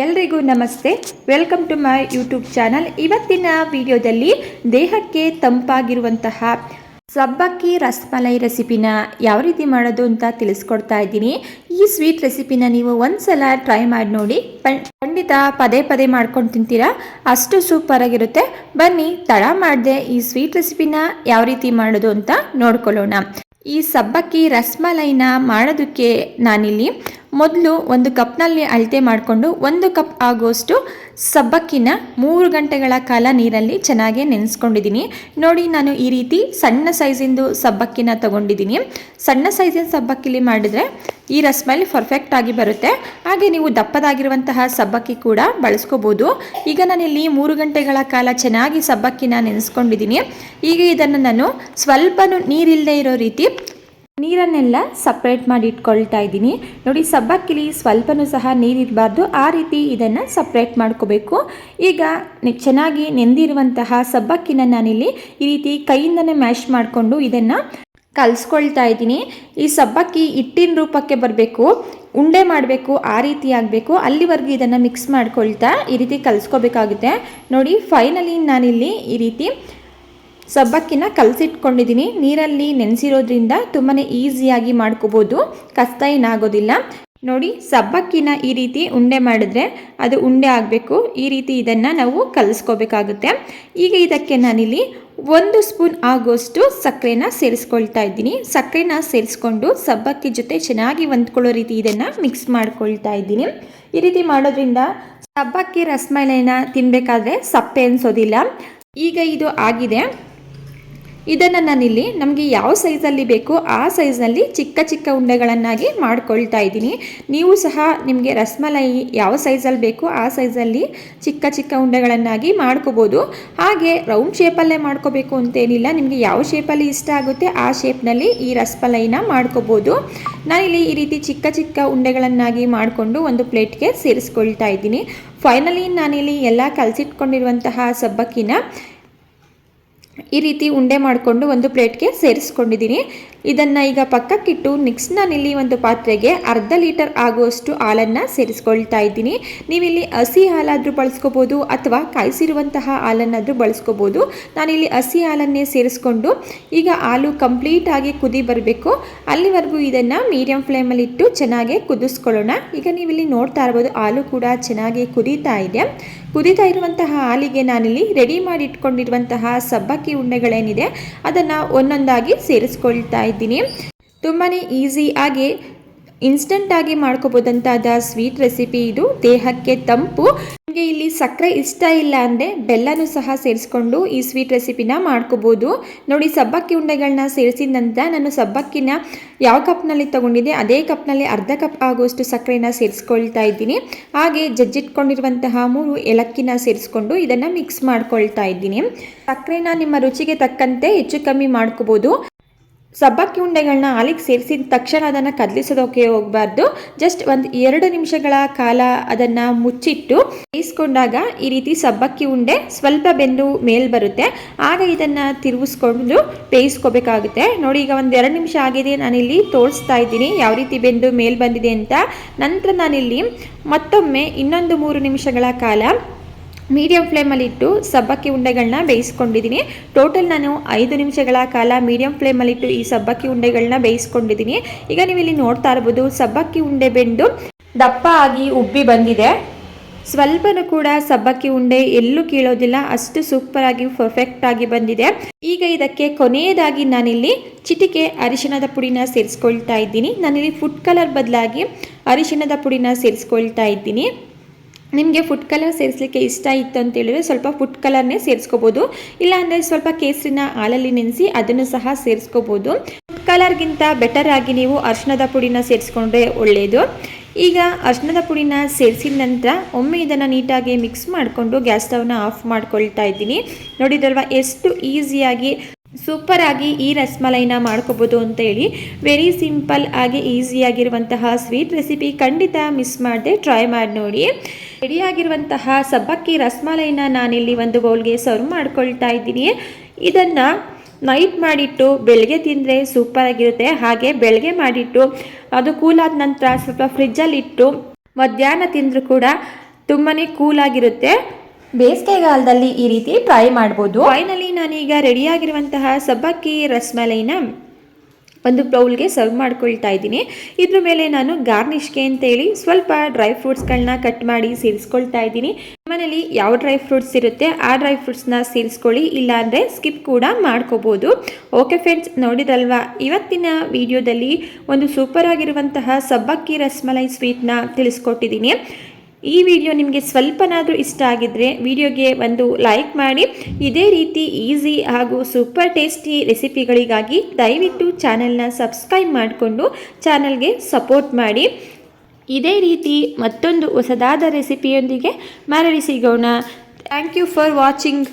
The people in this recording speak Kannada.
ಎಲ್ರಿಗೂ ನಮಸ್ತೆ. Welcome to my YouTube channel. ಇವತ್ತಿನ ವಿಡಿಯೋದಲ್ಲಿ ದೇಹಕ್ಕೆ ತಂಪಾಗಿರುವಂತಹ ಸಬ್ಬಕ್ಕಿ ರಸಮಲೈ ರೆಸಿಪಿನ ಯಾವ ರೀತಿ ಮಾಡೋದು ಅಂತ ತಿಳಿಸ್ಕೊಡ್ತಾ ಇದ್ದೀನಿ. ಈ ಸ್ವೀಟ್ ರೆಸಿಪಿನ ನೀವು ಒಂದ್ಸಲ ಟ್ರೈ ಮಾಡಿ ನೋಡಿ, ಖಂಡಿತ ಪದೇ ಪದೇ ಮಾಡ್ಕೊಂಡು ತಿಂತೀರಾ, ಅಷ್ಟು ಸೂಪರ್ ಆಗಿರುತ್ತೆ. ಬನ್ನಿ ತಡ ಮಾಡದೆ ಈ ಸ್ವೀಟ್ ರೆಸಿಪಿನ ಯಾವ ರೀತಿ ಮಾಡೋದು ಅಂತ ನೋಡ್ಕೊಳ್ಳೋಣ. ಈ ಸಬ್ಬಕ್ಕಿ ರಸಮಲೈನ ಮಾಡೋದಕ್ಕೆ ನಾನಿಲ್ಲಿ ಮೊದಲು ಒಂದು ಕಪ್ನಲ್ಲಿ ಅಳತೆ ಮಾಡಿಕೊಂಡು 1 ಕಪ್ ಆಗೋಷ್ಟು ಸಬ್ಬಕ್ಕಿನ 3 ಗಂಟೆಗಳ ಕಾಲ ನೀರಲ್ಲಿ ಚೆನ್ನಾಗಿ ನೆನೆಸ್ಕೊಂಡಿದ್ದೀನಿ. ನೋಡಿ, ನಾನು ಈ ರೀತಿ ಸಣ್ಣ ಸೈಜಿಂದು ಸಬ್ಬಕ್ಕಿನ ತಗೊಂಡಿದ್ದೀನಿ. ಸಣ್ಣ ಸೈಜಿನ ಸಬ್ಬಕ್ಕಿಲಿ ಮಾಡಿದರೆ ಈ ರಸಮಲೈ ಪರ್ಫೆಕ್ಟ್ ಆಗಿ ಬರುತ್ತೆ. ಹಾಗೆ ನೀವು ದಪ್ಪದಾಗಿರುವಂತಹ ಸಬ್ಬಕ್ಕಿ ಕೂಡ ಬಳಸ್ಕೋಬೋದು. ಈಗ ನಾನಿಲ್ಲಿ 3 ಗಂಟೆಗಳ ಕಾಲ ಚೆನ್ನಾಗಿ ಸಬ್ಬಕ್ಕಿನ ನೆನೆಸ್ಕೊಂಡಿದ್ದೀನಿ. ಈಗ ಇದನ್ನು ನಾನು ಸ್ವಲ್ಪನೂ ನೀರಿಲ್ಲದೆ ಇರೋ ರೀತಿ ನೀರನ್ನೆಲ್ಲ ಸಪ್ರೇಟ್ ಮಾಡಿ ಇಟ್ಕೊಳ್ತಾ ಇದ್ದೀನಿ. ನೋಡಿ, ಸಬ್ಬಕ್ಕಿಲಿ ಸ್ವಲ್ಪನೂ ಸಹ ನೀರಿರಬಾರ್ದು, ಆ ರೀತಿ ಇದನ್ನು ಸಪ್ರೇಟ್ ಮಾಡ್ಕೋಬೇಕು. ಈಗ ಚೆನ್ನಾಗಿ ನೆಂದಿರುವಂತಹ ಸಬ್ಬಕ್ಕಿನ ನಾನಿಲ್ಲಿ ಈ ರೀತಿ ಕೈಯಿಂದನೇ ಮ್ಯಾಶ್ ಮಾಡಿಕೊಂಡು ಇದನ್ನು ಕಲಿಸ್ಕೊಳ್ತಾ ಇದ್ದೀನಿ. ಈ ಸಬ್ಬಕ್ಕಿ ಹಿಟ್ಟಿನ ರೂಪಕ್ಕೆ ಬರಬೇಕು, ಉಂಡೆ ಮಾಡಬೇಕು, ಆ ರೀತಿ ಆಗಬೇಕು. ಅಲ್ಲಿವರೆಗೂ ಇದನ್ನು ಮಿಕ್ಸ್ ಮಾಡ್ಕೊಳ್ತಾ ಈ ರೀತಿ ಕಲಿಸ್ಕೋಬೇಕಾಗುತ್ತೆ. ನೋಡಿ, ಫೈನಲಿ ನಾನಿಲ್ಲಿ ಈ ರೀತಿ ಸಬ್ಬಕ್ಕಿನ ಕಲಸಿಟ್ಕೊಂಡಿದ್ದೀನಿ. ನೀರಲ್ಲಿ ನೆನೆಸಿರೋದ್ರಿಂದ ತುಂಬಾ ಈಸಿಯಾಗಿ ಮಾಡ್ಕೋಬೋದು, ಕಷ್ಟ ಏನಾಗೋದಿಲ್ಲ. ನೋಡಿ, ಸಬ್ಬಕ್ಕಿನ ಈ ರೀತಿ ಉಂಡೆ ಮಾಡಿದ್ರೆ ಅದು ಉಂಡೆ ಆಗಬೇಕು. ಈ ರೀತಿ ಇದನ್ನು ನಾವು ಕಲಿಸ್ಕೋಬೇಕಾಗುತ್ತೆ. ಈಗ ಇದಕ್ಕೆ ನಾನಿಲ್ಲಿ 1 ಸ್ಪೂನ್ ಆಗೋಷ್ಟು ಸಕ್ಕರೆನ ಸೇರಿಸ್ಕೊಳ್ತಾ ಇದ್ದೀನಿ. ಸಕ್ಕರೆನ ಸೇರಿಸ್ಕೊಂಡು ಸಬ್ಬಕ್ಕಿ ಜೊತೆ ಚೆನ್ನಾಗಿ ಹೊಂದ್ಕೊಳ್ಳೋ ರೀತಿ ಇದನ್ನು ಮಿಕ್ಸ್ ಮಾಡ್ಕೊಳ್ತಾ ಇದ್ದೀನಿ. ಈ ರೀತಿ ಮಾಡೋದ್ರಿಂದ ಸಬ್ಬಕ್ಕಿ ರಸಮಲೈನ ತಿನ್ನಬೇಕಾದ್ರೆ ಸಪ್ಪೆ ಅನಿಸೋದಿಲ್ಲ. ಈಗ ಇದು ಆಗಿದೆ. ಇದನ್ನು ನಾನಿಲ್ಲಿ ನಮಗೆ ಯಾವ ಸೈಜಲ್ಲಿ ಬೇಕೋ ಆ ಸೈಜ್ನಲ್ಲಿ ಚಿಕ್ಕ ಚಿಕ್ಕ ಉಂಡೆಗಳನ್ನಾಗಿ ಮಾಡ್ಕೊಳ್ತಾ ಇದ್ದೀನಿ. ನೀವು ಸಹ ನಿಮಗೆ ರಸಮಲೈ ಯಾವ ಸೈಜಲ್ಲಿ ಬೇಕೋ ಆ ಸೈಜಲ್ಲಿ ಚಿಕ್ಕ ಚಿಕ್ಕ ಉಂಡೆಗಳನ್ನಾಗಿ ಮಾಡ್ಕೋಬೋದು. ಹಾಗೆ ರೌಂಡ್ ಶೇಪಲ್ಲೇ ಮಾಡ್ಕೋಬೇಕು ಅಂತೇನಿಲ್ಲ, ನಿಮಗೆ ಯಾವ ಶೇಪಲ್ಲಿ ಇಷ್ಟ ಆಗುತ್ತೆ ಆ ಶೇಪ್ನಲ್ಲಿ ಈ ರಸಮಲೈನ ಮಾಡ್ಕೋಬೋದು. ನಾನಿಲ್ಲಿ ಈ ರೀತಿ ಚಿಕ್ಕ ಚಿಕ್ಕ ಉಂಡೆಗಳನ್ನಾಗಿ ಮಾಡಿಕೊಂಡು ಒಂದು ಪ್ಲೇಟ್ಗೆ ಸೇರಿಸ್ಕೊಳ್ತಾ ಇದ್ದೀನಿ. ಫೈನಲಿ ನಾನಿಲ್ಲಿ ಎಲ್ಲ ಕಲಸಿಟ್ಕೊಂಡಿರುವಂತಹ ಸಬ್ಬಕ್ಕಿನ ಈ ರೀತಿ ಉಂಡೆ ಮಾಡಿಕೊಂಡು ಒಂದು ಪ್ಲೇಟ್ಗೆ ಸೇರಿಸ್ಕೊಂಡಿದ್ದೀನಿ. ಇದನ್ನು ಈಗ ಪಕ್ಕಕ್ಕಿಟ್ಟು ನೆಕ್ಸ್ಟ್ ನಾನಿಲ್ಲಿ ಒಂದು ಪಾತ್ರೆಗೆ 1/2 ಲೀಟರ್ ಆಗುವಷ್ಟು ಹಾಲನ್ನು ಸೇರಿಸ್ಕೊಳ್ತಾ ಇದ್ದೀನಿ. ನೀವಿಲ್ಲಿ ಹಸಿ ಹಾಲಾದರೂ ಬಳಸ್ಕೋಬೋದು ಅಥವಾ ಕಾಯಿಸಿರುವಂತಹ ಹಾಲನ್ನಾದರೂ ಬಳಸ್ಕೋಬೋದು. ನಾನಿಲ್ಲಿ ಹಸಿ ಹಾಲನ್ನೇ ಸೇರಿಸ್ಕೊಂಡು ಈಗ ಹಾಲು ಕಂಪ್ಲೀಟಾಗಿ ಕುದಿ ಬರಬೇಕು, ಅಲ್ಲಿವರೆಗೂ ಇದನ್ನು ಮೀಡಿಯಂ ಫ್ಲೇಮಲ್ಲಿ ಇಟ್ಟು ಚೆನ್ನಾಗಿ ಕುದಿಸ್ಕೊಳ್ಳೋಣ. ಈಗ ನೀವಿಲ್ಲಿ ನೋಡ್ತಾ ಇರ್ಬೋದು, ಹಾಲು ಕೂಡ ಚೆನ್ನಾಗಿ ಕುದೀತಾ ಇದೆ. ಕುದೀತಾ ಇರುವಂತಹ ಹಾಲಿಗೆ ನಾನಿಲ್ಲಿ ರೆಡಿ ಮಾಡಿ ಇಟ್ಕೊಂಡಿರುವಂತಹ ಸಬ್ಬಕ್ಕಿ ಉಂಡೆಗಳೇನಿದೆ ಅದನ್ನು ಒಂದೊಂದಾಗಿ ಸೇರಿಸ್ಕೊಳ್ತಾ ಇದ್ದೀನಿ. ತುಂಬಾ ಈಸಿಯಾಗಿ ಇನ್ಸ್ಟೆಂಟಾಗಿ ಮಾಡ್ಕೋಬೋದಂತಾದ ಸ್ವೀಟ್ ರೆಸಿಪಿ ಇದು. ದೇಹಕ್ಕೆ ತಂಪು. ನಿಮಗೆ ಇಲ್ಲಿ ಸಕ್ಕರೆ ಇಷ್ಟ ಇಲ್ಲ ಅಂದರೆ ಬೆಲ್ಲನೂ ಸಹ ಸೇರಿಸ್ಕೊಂಡು ಈ ಸ್ವೀಟ್ ರೆಸಿಪಿನ ಮಾಡ್ಕೋಬೋದು. ನೋಡಿ, ಸಬ್ಬಕ್ಕಿ ಉಂಡೆಗಳನ್ನ ಸೇರಿಸಿದ ನಂತರ ನಾನು ಸಬ್ಬಕ್ಕಿನ ಯಾವ ಕಪ್ನಲ್ಲಿ ತೊಗೊಂಡಿದ್ದೆ ಅದೇ ಕಪ್ನಲ್ಲಿ 1/2 ಕಪ್ ಆಗುವಷ್ಟು ಸಕ್ಕರೆನ ಸೇರಿಸ್ಕೊಳ್ತಾ ಇದ್ದೀನಿ. ಹಾಗೆ ಜಜ್ಜಿಟ್ಕೊಂಡಿರುವಂತಹ 3 ಏಲಕ್ಕಿನ ಸೇರಿಸ್ಕೊಂಡು ಇದನ್ನು ಮಿಕ್ಸ್ ಮಾಡ್ಕೊಳ್ತಾ ಇದ್ದೀನಿ. ಸಕ್ಕರೆನ ನಿಮ್ಮ ರುಚಿಗೆ ತಕ್ಕಂತೆ ಹೆಚ್ಚು ಕಮ್ಮಿ ಮಾಡ್ಕೋಬೋದು. ಸಬ್ಬಕ್ಕಿ ಉಂಡೆಗಳನ್ನ ಹಾಲಿಗೆ ಸೇರಿಸಿದ ತಕ್ಷಣ ಅದನ್ನು ಕದಲಿಸೋದಕ್ಕೆ ಹೋಗಬಾರ್ದು. ಜಸ್ಟ್ 1-2 ನಿಮಿಷಗಳ ಕಾಲ ಅದನ್ನು ಮುಚ್ಚಿಟ್ಟು ಬೇಯಿಸ್ಕೊಂಡಾಗ ಈ ರೀತಿ ಸಬ್ಬಕ್ಕಿ ಉಂಡೆ ಸ್ವಲ್ಪ ಬೆಂದು ಮೇಲ್ ಬರುತ್ತೆ. ಆಗ ಇದನ್ನು ತಿರುಗಿಸ್ಕೊಂಡು ಬೇಯಿಸ್ಕೋಬೇಕಾಗುತ್ತೆ. ನೋಡಿ, ಈಗ 1-2 ನಿಮಿಷ ಆಗಿದೆ. ನಾನಿಲ್ಲಿ ತೋರಿಸ್ತಾ ಇದ್ದೀನಿ ಯಾವ ರೀತಿ ಬೆಂದು ಮೇಲ್ ಬಂದಿದೆ ಅಂತ. ನಂತರ ನಾನಿಲ್ಲಿ ಮತ್ತೊಮ್ಮೆ ಇನ್ನೊಂದು 3 ನಿಮಿಷಗಳ ಕಾಲ ಮೀಡಿಯಂ ಫ್ಲೇಮಲ್ಲಿ ಇಟ್ಟು ಸಬ್ಬಕ್ಕಿ ಉಂಡೆಗಳನ್ನ ಬೇಯಿಸ್ಕೊಂಡಿದ್ದೀನಿ. ಟೋಟಲ್ ನಾನು 5 ನಿಮಿಷಗಳ ಕಾಲ ಮೀಡಿಯಂ ಫ್ಲೇಮಲ್ಲಿಟ್ಟು ಈ ಸಬ್ಬಕ್ಕಿ ಉಂಡೆಗಳನ್ನ ಬೇಯಿಸ್ಕೊಂಡಿದ್ದೀನಿ. ಈಗ ನೀವು ಇಲ್ಲಿ ನೋಡ್ತಾ ಇರ್ಬೋದು, ಸಬ್ಬಕ್ಕಿ ಉಂಡೆ ಬೆಂದು ದಪ್ಪ ಆಗಿ ಉಬ್ಬಿ ಬಂದಿದೆ. ಸ್ವಲ್ಪನೂ ಕೂಡ ಸಬ್ಬಕ್ಕಿ ಉಂಡೆ ಎಲ್ಲೂ ಕೀಳೋದಿಲ್ಲ, ಅಷ್ಟು ಸೂಪರ್ ಆಗಿ ಪರ್ಫೆಕ್ಟ್ ಆಗಿ ಬಂದಿದೆ. ಈಗ ಇದಕ್ಕೆ ಕೊನೆಯದಾಗಿ ನಾನಿಲ್ಲಿ ಚಿಟಿಕೆ ಅರಿಶಿಣದ ಪುಡಿನ ಸೇರಿಸ್ಕೊಳ್ತಾ ಇದ್ದೀನಿ. ನಾನಿಲ್ಲಿ ಫುಡ್ ಕಲರ್ ಬದಲಾಗಿ ಅರಿಶಿಣದ ಪುಡಿನ ಸೇರಿಸ್ಕೊಳ್ತಾ ಇದ್ದೀನಿ. ನಿಮಗೆ ಫುಡ್ ಕಲರ್ ಸೇರಿಸಲಿಕ್ಕೆ ಇಷ್ಟ ಇತ್ತು ಅಂತ ಹೇಳಿದ್ರೆ ಸ್ವಲ್ಪ ಫುಡ್ ಕಲರ್ನೇ ಸೇರಿಸ್ಕೋಬೋದು. ಇಲ್ಲಾಂದರೆ ಸ್ವಲ್ಪ ಕೇಸರಿನ ಹಾಲಲ್ಲಿ ನೆನೆಸಿ ಅದನ್ನು ಸಹ ಸೇರಿಸ್ಕೋಬೋದು. ಫುಡ್ ಕಲರ್ಗಿಂತ ಬೆಟರ್ ಆಗಿ ನೀವು ಅರಿಶಿಣದ ಪುಡಿನ ಸೇರಿಸ್ಕೊಂಡ್ರೆ ಒಳ್ಳೆಯದು. ಈಗ ಅರಿಶಿಣದ ಪುಡಿನ ಸೇರಿಸಿದ ನಂತರ ಒಮ್ಮೆ ಇದನ್ನು ನೀಟಾಗಿ ಮಿಕ್ಸ್ ಮಾಡಿಕೊಂಡು ಗ್ಯಾಸ್ ಸ್ಟವ್ನ ಆಫ್ ಮಾಡ್ಕೊಳ್ತಾ ಇದ್ದೀನಿ. ನೋಡಿದ್ರಲ್ವ ಎಷ್ಟು ಈಸಿಯಾಗಿ ಸೂಪರ್ ಆಗಿ ಈ ರಸಮಲೈನ ಮಾಡ್ಕೋಬೋದು ಅಂತ ಹೇಳಿ. ವೆರಿ ಸಿಂಪಲ್ ಆಗಿ ಈಸಿಯಾಗಿರುವಂತಹ ಸ್ವೀಟ್ ರೆಸಿಪಿ. ಖಂಡಿತ ಮಿಸ್ ಮಾಡದೆ ಟ್ರೈ ಮಾಡಿ ನೋಡಿ. ರೆಡಿಯಾಗಿರುವಂತಹ ಸಬ್ಬಕ್ಕಿ ರಸಮಲೈನ ನಾನಿಲ್ಲಿ ಒಂದು ಬೌಲ್ಗೆ ಸರ್ವ್ ಮಾಡ್ಕೊಳ್ತಾ ಇದ್ದೀನಿ. ಇದನ್ನು ನೈಟ್ ಮಾಡಿಟ್ಟು ಬೆಳಗ್ಗೆ ತಿಂದರೆ ಸೂಪರ್ ಆಗಿರುತ್ತೆ. ಹಾಗೆ ಬೆಳಗ್ಗೆ ಮಾಡಿಟ್ಟು ಅದು ಕೂಲಾದ ನಂತರ ಸ್ವಲ್ಪ ಫ್ರಿಜ್ಜಲ್ಲಿ ಇಟ್ಟು ಮಧ್ಯಾಹ್ನ ತಿಂದರೂ ಕೂಡ ತುಂಬಾ ಕೂಲ್ ಆಗಿರುತ್ತೆ. ಬೇಸಿಗೆಗಾಲದಲ್ಲಿ ಈ ರೀತಿ ಟ್ರೈ ಮಾಡ್ಬೋದು. ಫೈನಲಿ ನಾನೀಗ ರೆಡಿಯಾಗಿರುವಂತಹ ಸಬ್ಬಕ್ಕಿ ರಸ್ಮಲೈನ ಒಂದು ಬೌಲ್ಗೆ ಸರ್ವ್ ಮಾಡ್ಕೊಳ್ತಾ ಇದ್ದೀನಿ. ಇದ್ರ ಮೇಲೆ ನಾನು ಗಾರ್ನಿಷ್ಗೆ ಅಂತೇಳಿ ಸ್ವಲ್ಪ ಡ್ರೈ ಫ್ರೂಟ್ಸ್ಗಳನ್ನ ಕಟ್ ಮಾಡಿ ಸೇರಿಸ್ಕೊಳ್ತಾ ಇದ್ದೀನಿ. ಮನೇಲಿ ಯಾವ ಡ್ರೈ ಫ್ರೂಟ್ಸ್ ಇರುತ್ತೆ ಆ ಡ್ರೈ ಫ್ರೂಟ್ಸ್ನ ಸೇರಿಸ್ಕೊಳ್ಳಿ, ಇಲ್ಲಾಂದರೆ ಸ್ಕಿಪ್ ಕೂಡ ಮಾಡ್ಕೋಬೋದು. ಓಕೆ ಫ್ರೆಂಡ್ಸ್, ನೋಡಿದ್ರಲ್ವಾ ಇವತ್ತಿನ ವಿಡಿಯೋದಲ್ಲಿ ಒಂದು ಸೂಪರ್ ಆಗಿರುವಂತಹ ಸಬ್ಬಕ್ಕಿ ರಸ್ಮಲೈ ಸ್ವೀಟ್ನ ತಿಳಿಸ್ಕೊಟ್ಟಿದ್ದೀನಿ. ಈ ವಿಡಿಯೋ ನಿಮಗೆ ಸ್ವಲ್ಪನಾದರೂ ಇಷ್ಟ ಆಗಿದ್ದರೆ ವಿಡಿಯೋಗೆ ಒಂದು ಲೈಕ್ ಮಾಡಿ. ಇದೇ ರೀತಿ ಈಸಿ ಹಾಗೂ ಸೂಪರ್ ಟೇಸ್ಟಿ ರೆಸಿಪಿಗಳಿಗಾಗಿ ದಯವಿಟ್ಟು ಚಾನೆಲ್ನ ಸಬ್ಸ್ಕ್ರೈಬ್ ಮಾಡಿಕೊಂಡು ಚಾನಲ್ಗೆ ಸಪೋರ್ಟ್ ಮಾಡಿ. ಇದೇ ರೀತಿ ಮತ್ತೊಂದು ಹೊಸದಾದ ರೆಸಿಪಿಯೊಂದಿಗೆ ಮರಳಿ ಸಿಗೋಣ. Thank you for watching.